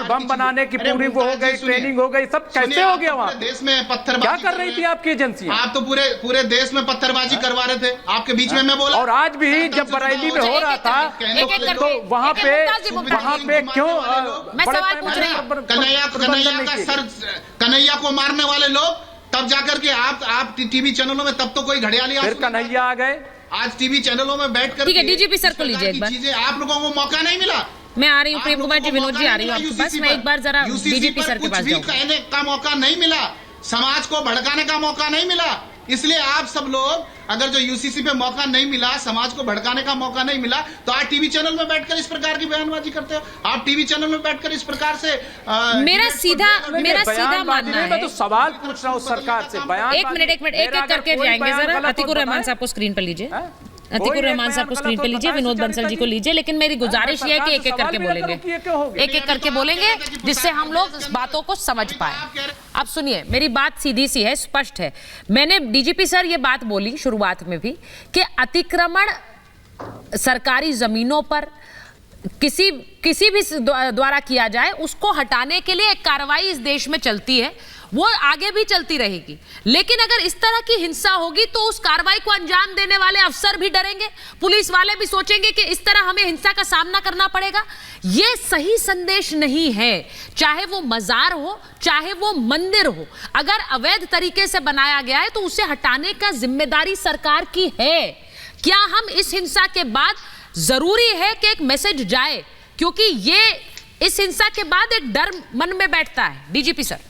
बम बनाने की पूरी वो हो गई, ट्रेनिंग हो गई, सब कैसे हो गया वहाँ? देश में पत्थरबाजी क्या कर रही थी आपकी एजेंसियां? आप तो पूरे देश में पत्थरबाजी करवा रहे थे, आपके बीच में मैं बोला। और आज भी जब बरेली में हो रहा था तो वहाँ पे क्यों बड़े कन्हैया को मारने वाले लोग तब जाकर के आप टीवी चैनलों में, तब तो कोई घड़ियाली फिर कन्हैया आ गए। आज टीवी चैनलों में बैठकर ठीक है, डीजीपी सर को लीजिए एक बार। चीजें आप लोगों को मौका नहीं मिला। मैं आ रही हूँ प्रेम कुमार जी, विनोद जी आ रही हूँ आपके पास। मैं एक बार जरा डीजीपी सर के पास जाऊँ। कहने का मौका नहीं मिला, समाज को भड़काने का मौका नहीं मिला, इसलिए आप सब लोग, अगर जो यूसीसी पे मौका नहीं मिला, समाज को भड़काने का मौका नहीं मिला, तो आज टीवी चैनल में बैठकर इस प्रकार की बयानबाजी करते हो। आप टीवी चैनल में बैठकर इस प्रकार से मेरा सीधा मानना है। मैं तो सवाल पूछ रहा हूँ सरकार से। बयान एक मिनट एक करके जाएंगे। जरा अतीकुर रहमान साहब को स्क्रीन पर लीजिए, अतीकुर रहमान साहब को स्क्रीन पे लीजिए, विनोद बंसल जी को लीजिए। लेकिन मेरी गुजारिश ये है कि एक एक करके बोलेंगे, एक करके बोलेंगे, जिससे हम लोग इस बातों को समझ पाए। अब सुनिए, मेरी बात सीधी सी है, स्पष्ट है। मैंने डीजीपी सर ये बात बोली शुरुआत में भी कि अतिक्रमण सरकारी जमीनों पर किसी भी द्वारा किया जाए, उसको हटाने के लिए एक कार्रवाई इस देश में चलती है, वो आगे भी चलती रहेगी। लेकिन अगर इस तरह की हिंसा होगी तो उस कार्रवाई को अंजाम देने वाले अफसर भी डरेंगे, पुलिस वाले भी सोचेंगे कि इस तरह हमें हिंसा का सामना करना पड़ेगा। ये सही संदेश नहीं है। चाहे वो मजार हो, चाहे वो मंदिर हो, अगर अवैध तरीके से बनाया गया है तो उसे हटाने का जिम्मेदारी सरकार की है। क्या हम इस हिंसा के बाद जरूरी है कि एक मैसेज जाए, क्योंकि ये इस हिंसा के बाद एक डर मन में बैठता है। DGP sir.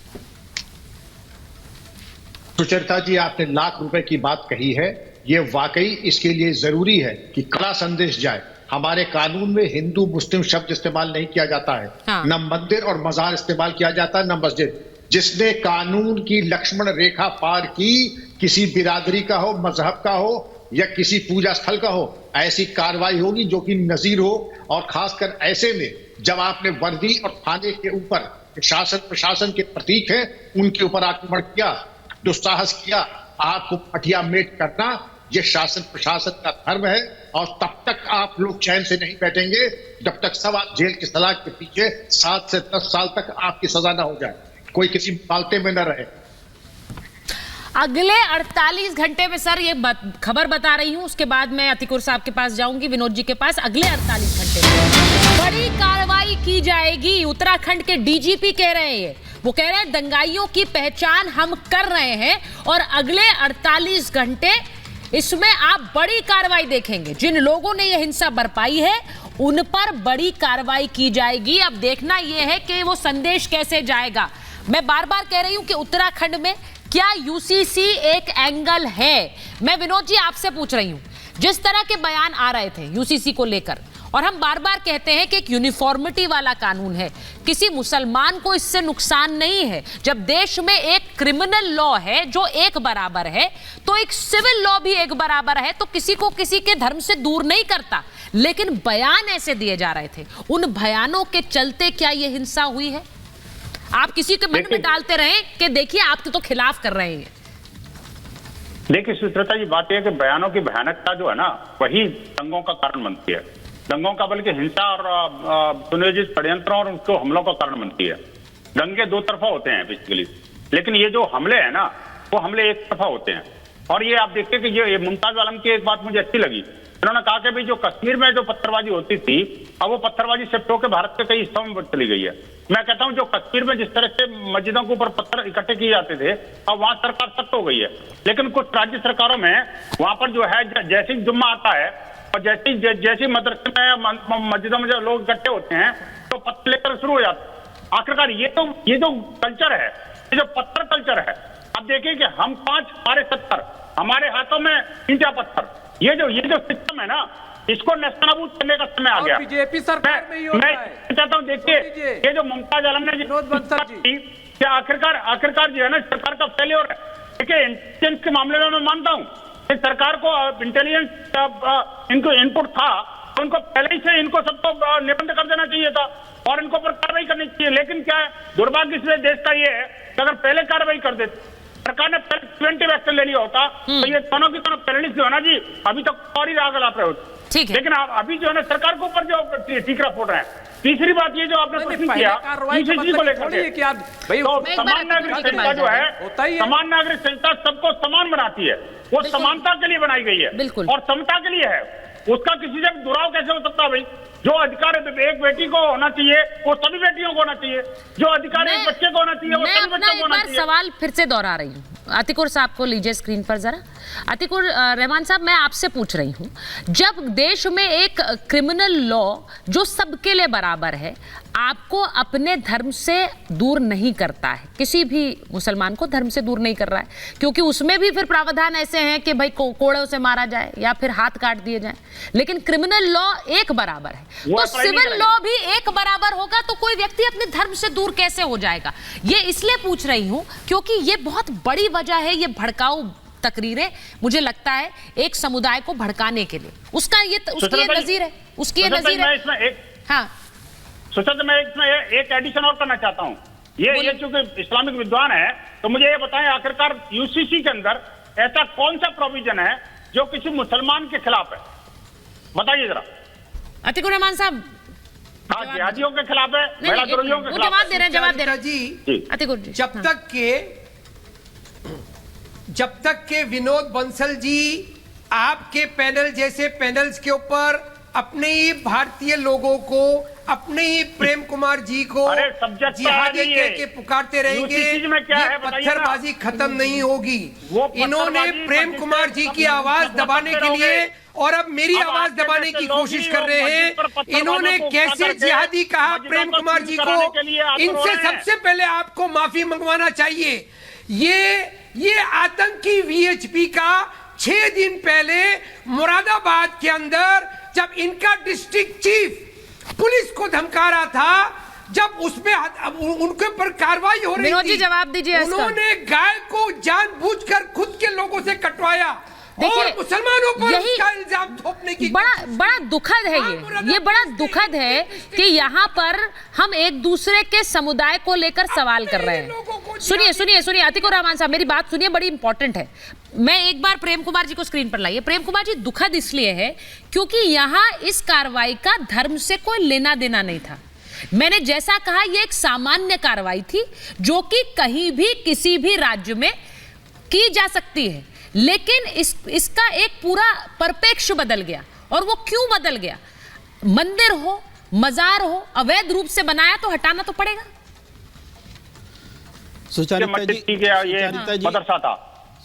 सुचरिता जी, आपने लाख रुपए की बात कही है, ये वाकई इसके लिए जरूरी है कि कड़ा संदेश जाए। हमारे कानून में हिंदू मुस्लिम शब्द इस्तेमाल नहीं किया जाता है, न मंदिर और मजार इस्तेमाल किया जाता है, न मस्जिद। जिसने कानून की लक्ष्मण रेखा पार की, किसी बिरादरी का हो, मजहब का हो या किसी पूजा स्थल का हो, ऐसी कार्रवाई होगी जो कि नजीर हो। और खासकर ऐसे में जब आपने वर्दी और थाने के ऊपर शासन प्रशासन के प्रतीक हैं, उनके ऊपर आक्रमण किया, दुस्साहस किया, आपको पटिया मेट करना, यह शासन प्रशासन का धर्म है। और तब तक आप लोग चैन से नहीं बैठेंगे जब तक सब आप जेल की सलाह के पीछे 7 से 10 साल तक आपकी सजा ना हो जाए, कोई किसी पालते में न रहे। अगले 48 घंटे में सर ये खबर बता रही हूं, उसके बाद मैं अतीकुर साहब के पास जाऊंगी, विनोद जी के पास। अगले 48 घंटे में बड़ी कार्रवाई की जाएगी। उत्तराखंड के डीजीपी कह रहे हैं, वो कह रहे हैं दंगाइयों की पहचान हम कर रहे हैं और अगले 48 घंटे इसमें आप बड़ी कार्रवाई देखेंगे। जिन लोगों ने यह हिंसा बरपाई है उन पर बड़ी कार्रवाई की जाएगी। अब देखना यह है कि वो संदेश कैसे जाएगा। मैं बार बार कह रही हूं कि उत्तराखंड में क्या यूसीसी एक एंगल है। मैं विनोद जी आपसे पूछ रही हूं, जिस तरह के बयान आ रहे थे यूसीसी को लेकर, और हम बार बार कहते हैं कि एक यूनिफॉर्मिटी वाला कानून है, किसी मुसलमान को इससे नुकसान नहीं है। जब देश में एक क्रिमिनल लॉ है जो एक बराबर है, तो एक सिविल लॉ भी एक बराबर है, तो किसी को किसी के धर्म से दूर नहीं करता। लेकिन बयान ऐसे दिए जा रहे थे, उन बयानों के चलते क्या यह हिंसा हुई है? आप किसी के मन में डालते रहे कि देखिए आपके तो खिलाफ कर रहे हैं। देखिए सुचरिता जी, बात यह है कि बयानों की भयानकता जो है ना, वही दंगों का कारण बनती है। दंगों का बल्कि हिंसा और सुनियोजित षड्यंत्रों और उसको हमलों का कारण बनती है। दंगे दो तरफा होते हैं बेसिकली, लेकिन ये जो हमले हैं ना, वो हमले एक तरफा होते हैं। और ये आप देखते कि ये मुमताज आलम की एक बात मुझे अच्छी लगी, उन्होंने कहा कि भाई जो कश्मीर में जो पत्थरबाजी होती थी, अब वो पत्थरबाजी शिफ्ट होकर भारत के कई हिस्सों में चली गई है। मैं कहता हूं जो कश्मीर में जिस तरह से मस्जिदों के ऊपर पत्थर इकट्ठे किए जाते थे, अब वहां सरकार सख्त हो गई है। लेकिन कुछ राज्य सरकारों में वहां पर जो है जैसे ही जुम्मा आता है और जैसे मदरसे में मस्जिदों में जो लोग इकट्ठे होते हैं तो पत्थर लेकर शुरू हो जाते हैं। आखिरकार ये जो कल्चर है, ये जो पत्थर कल्चर है, अब देखिए कि हम 5 हमारे 70, हमारे हाथों में ईंटा पत्थर, ये जो सिस्टम है ना, इसको नेस्तनाबूद करने का समय आ गया। बीजेपी सरकार में ही होता है। मैं चाहता हूँ देखिए ये जो मुमताज आलम ने क्या आखिरकार जो है ना सरकार का फेलियर है। देखिए इंटेलिजेंस के मामले में मैं मानता हूँ कि सरकार को इंटेलिजेंस इनको इनपुट था, तो उनको पहले ही से इनको सबको निबंध कर देना चाहिए था और इनको पर कार्रवाई करनी चाहिए। लेकिन क्या है, दुर्भाग्य इस देश का ये है कि अगर पहले कार्रवाई कर देते सरकार ने प्रिवेंटिव एक्शन ले लिया होता तो ये दोनों की तरफ पेनल्टी जो है ना जी, अभी तक और ही आग लगा रहे होते। ठीक है, लेकिन अभी जो है ना सरकार के ऊपर जो टीकरा फोड़ रहे हैं। तीसरी बात ये जो आपने प्रश्न किया यूसीसी को लेकर के, तो समान नागरिक संहिता जो है, समान नागरिक संहिता सबको समान बनाती है, वो समानता के लिए बनाई गई है और समता के लिए है। उसका किसी से दुराव कैसे हो सकता है भाई? जो अधिकार एक बेटी को होना चाहिए वो सभी बेटियों को होना चाहिए, जो अधिकार एक बच्चे को होना चाहिए वो सभी बच्चों को होना चाहिए। सवाल फिर से दोहरा रही हूँ, अतिकुर साहब को लीजिए स्क्रीन पर जरा। अतिकुर रहमान साहब, मैं आपसे पूछ रही हूँ, जब देश में एक क्रिमिनल लॉ जो सबके लिए बराबर है आपको अपने धर्म से दूर नहीं करता है, किसी भी मुसलमान को धर्म से दूर नहीं कर रहा है, क्योंकि उसमें भी फिर प्रावधान ऐसे हैं कि भाई कोड़ों से मारा जाए या फिर हाथ काट दिए जाए, लेकिन क्रिमिनल लॉ एक बराबर है, तो सिविल लॉ भी एक बराबर होगा, तो कोई व्यक्ति अपने धर्म से दूर कैसे हो जाएगा? ये इसलिए पूछ रही हूं क्योंकि ये बहुत बड़ी वजह है, ये भड़काऊ तकरीरें, मुझे लगता है एक समुदाय को भड़काने के लिए, उसका ये उसकी नजीर है, उसकी ये नजीर है। हाँ सुचेत, मैं इसमें एक एडिशन और करना चाहता हूँ। ये चूंकि इस्लामिक विद्वान है तो मुझे ये बताएं, आखिरकार यूसीसी के अंदर ऐसा कौन सा प्रोविजन है जो किसी मुसलमान के खिलाफ है? बताइए जरा। अतिकुर रहमान साहब, हाँ, जिहादियों के खिलाफ है, महिला द्रोहियों के खिलाफ। जवाब दे रहे हैं जी अतिकुर जी। जब तक के विनोद बंसल जी आपके पैनल जैसे पैनल्स के ऊपर अपने ही भारतीय लोगों को, अपने ही प्रेम कुमार जी को जिहादी कह के पुकारते रहेंगे, ये पत्थरबाजी खत्म नहीं होगी। इन्होंने प्रेम कुमार जी की आवाज दबाने के लिए और अब मेरी आवाज दबाने की कोशिश कर रहे हैं। इन्होंने कैसे जिहादी कहा प्रेम कुमार जी को? इनसे सबसे पहले आपको माफी मंगवाना चाहिए। ये आतंकी वीएचपी का 6 दिन पहले मुरादाबाद के अंदर जब इनका डिस्ट्रिक्ट चीफ पुलिस को धमका रहा था, जब उसमें उनके ऊपर कार्रवाई हो रही थी, जवाब दीजिए। उन्होंने गाय को जानबूझकर खुद के लोगों से कटवाया और मुसलमानों पर इसका इल्जाम थोपने की बड़ा दुखद है ये बड़ा दुखद है कि यहाँ पर हम एक दूसरे के समुदाय को लेकर सवाल कर रहे हैं। सुनिए अतिकुर रहमान साहब, मेरी बात सुनिए, बड़ी इंपॉर्टेंट है। मैं एक बार प्रेम कुमार जी को स्क्रीन पर लाइए। प्रेम कुमार जी, दुखद इसलिए है क्योंकि यहाँ इस कार्रवाई का धर्म से कोई लेना देना नहीं था। मैंने जैसा कहा, यह एक सामान्य कार्रवाई थी जो कि कहीं भी किसी भी राज्य में की जा सकती है, लेकिन इसका एक पूरा परिप्रेक्ष्य बदल गया। और वो क्यों बदल गया? मंदिर हो, मजार हो, अवैध रूप से बनाया तो हटाना तो पड़ेगा।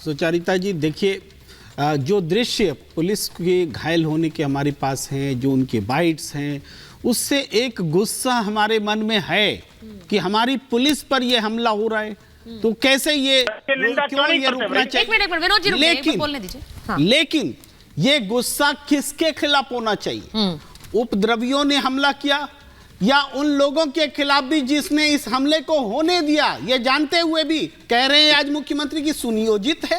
सुचारिता जी देखिए, जो दृश्य पुलिस के घायल होने के हमारे पास हैं, जो उनके बाइट्स हैं, उससे एक गुस्सा हमारे मन में है कि हमारी पुलिस पर यह हमला हो रहा है, तो कैसे ये क्यों ये रुकना चाहिए? लेकिन ये गुस्सा किसके खिलाफ होना चाहिए? उपद्रवियों ने हमला किया या उन लोगों के खिलाफ भी जिसने इस हमले को होने दिया, ये जानते हुए भी कह रहे हैं आज मुख्यमंत्री की सुनियोजित है।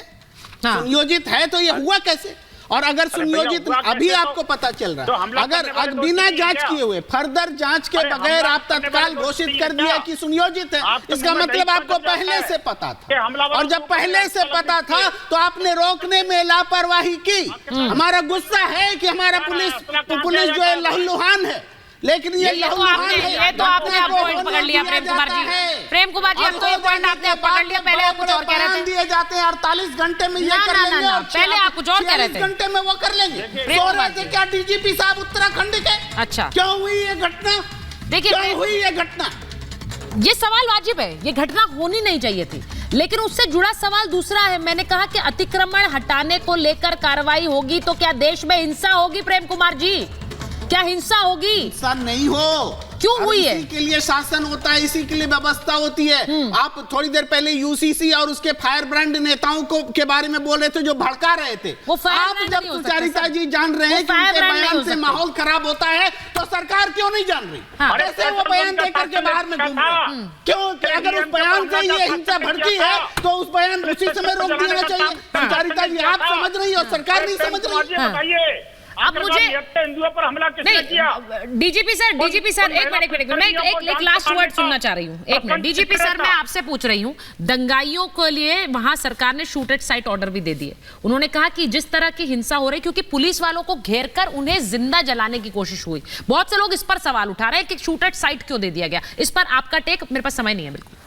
सुनियोजित है तो ये हुआ कैसे? और अगर सुनियोजित अभी आपको पता चल रहा है, अगर बिना जांच किए हुए, फर्दर जांच के बगैर आप तत्काल घोषित कर दिया कि सुनियोजित है, इसका मतलब आपको पहले से पता था। और जब पहले से पता था तो आपने रोकने में लापरवाही की। हमारा गुस्सा है कि हमारा पुलिस जो है लहूलुहान है, लेकिन ये तो आपने पॉइंट पकड़ लिया प्रेम कुमार जी। प्रेम कुमार जी, अब तो ये पॉइंट आपने पकड़ लिया। पहले आप कुछ और कह रहे थे। दिए जाते हैं 48 घंटे में ये कर लेंगे और पहले आप कुछ और कह रहे थे। 46 घंटे में वो कर लेंगे। तो रहे थे क्या डीजीपी साहब उत्तराखंड के? अच्छा, क्यों हुई ये घटना? देखिए, क्यों हुई ये घटना? ये सवाल वाजिब है, ये घटना होनी नहीं चाहिए थी, लेकिन उससे जुड़ा सवाल दूसरा है। मैंने कहा कि अतिक्रमण हटाने को लेकर कार्रवाई होगी तो क्या देश में हिंसा होगी? प्रेम कुमार जी, क्या हिंसा होगी? हिंसा नहीं हो। क्यों हुई है? इसी के लिए शासन होता है, इसी के लिए व्यवस्था होती है। आप थोड़ी देर पहले यूसीसी और उसके फायर ब्रांड नेताओं को के बारे में बोल रहे थे जो भड़का रहे थे। आप जब सुचारिता जी जान रहे हैं कि उनके बयान से माहौल खराब होता है तो सरकार क्यों नहीं जान रही? कैसे वो बयान देकर के बाहर में घूम रहे? क्यों? अगर उस बयान से ये हिंसा भड़की है तो उस बयान उसी समय रोक देना चाहिए। सुचारिता जी, आप समझ रही और सरकार नहीं समझ रही। अब मुझे हिंदुओं पर हमला किसने किया? डीजीपी सर एक मिनट मैं एक लास्ट वर्ड सुनना चाह रही हूँ। एक मिनट डीजीपी सर, मैं आपसे पूछ रही हूँ, दंगाइयों के लिए वहां सरकार ने शूट एट साइट ऑर्डर भी दे दिए। उन्होंने कहा कि जिस तरह की हिंसा हो रही, क्योंकि पुलिस वालों को घेर कर उन्हें जिंदा जलाने की कोशिश हुई, बहुत से लोग इस पर सवाल उठा रहे हैं कि शूट एट साइट क्यों दे दिया गया। इस पर आपका टेक? मेरे पास समय नहीं है बिल्कुल।